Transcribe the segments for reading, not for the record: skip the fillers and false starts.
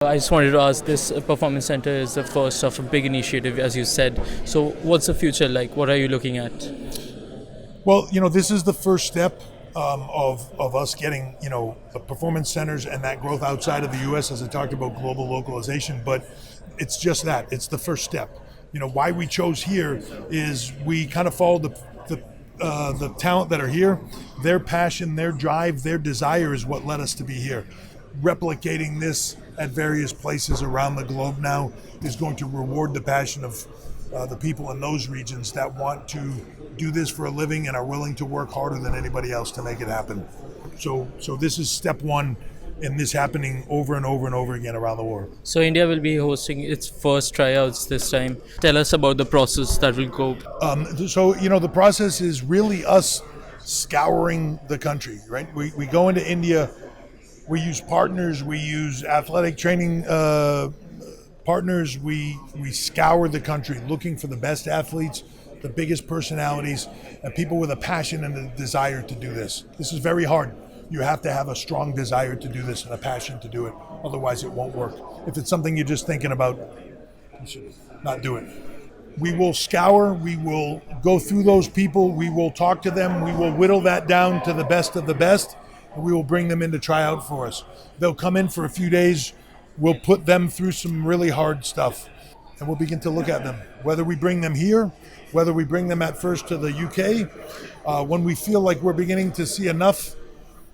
I just wanted to ask, this performance center is the first of a big initiative, as you said. So, what's the future like? What are you looking at? Well, this is the first step of us getting, the performance centers and that growth outside of the U.S. As I talked about global localization, but it's just that. It's the first step. Why we chose here is we kind of followed the talent that are here. Their passion, their drive, their desire is what led us to be here. Replicating this at various places around the globe now is going to reward the passion of the people in those regions that want to do this for a living and are willing to work harder than anybody else to make it happen. So this is step one in this happening over and over and over again around the world. So, India will be hosting its first tryouts this time. Tell us about the process that will go. The process is really us scouring the country, right? We go into India. We use partners, we use athletic training partners, we scour the country looking for the best athletes, the biggest personalities, and people with a passion and a desire to do this. This is very hard. You have to have a strong desire to do this and a passion to do it, otherwise it won't work. If it's something you're just thinking about, you should not do it. We will scour, we will go through those people, we will talk to them, we will whittle that down to the best of the best, and we will bring them in to try out for us. They'll come in for a few days. We'll put them through some really hard stuff, and we'll begin to look at them. Whether we bring them here, whether we bring them at first to the UK, when we feel like we're beginning to see enough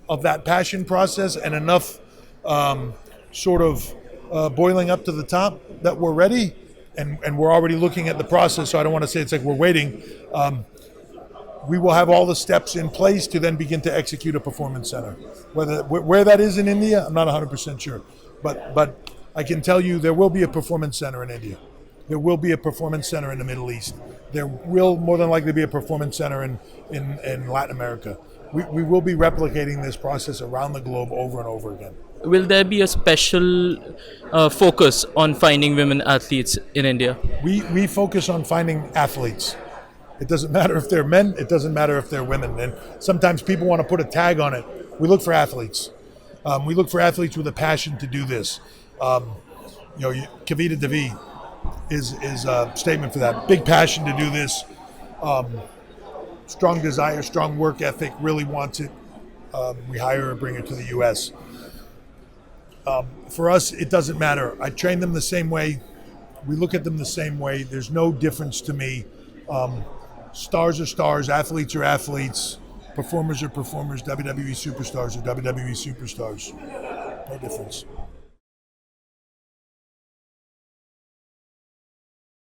of that passion process and enough boiling up to the top that we're ready, and we're already looking at the process, so I don't want to say it's like we're waiting. We will have all the steps in place to then begin to execute a performance center. Where that is in India, I'm not 100% sure. But I can tell you there will be a performance center in India. There will be a performance center in the Middle East. There will more than likely be a performance center in Latin America. We will be replicating this process around the globe over and over again. Will there be a special focus on finding women athletes in India? We focus on finding athletes. It doesn't matter if they're men, it doesn't matter if they're women. And sometimes people want to put a tag on it. We look for athletes. We look for athletes with a passion to do this. Kavita Devi is a statement for that. Big passion to do this. Strong desire, strong work ethic, really wants it. We hire her, bring her to the U.S. For us, it doesn't matter. I train them the same way. We look at them the same way. There's no difference to me. Stars are stars, athletes are athletes, performers are performers, WWE superstars are WWE superstars. No difference.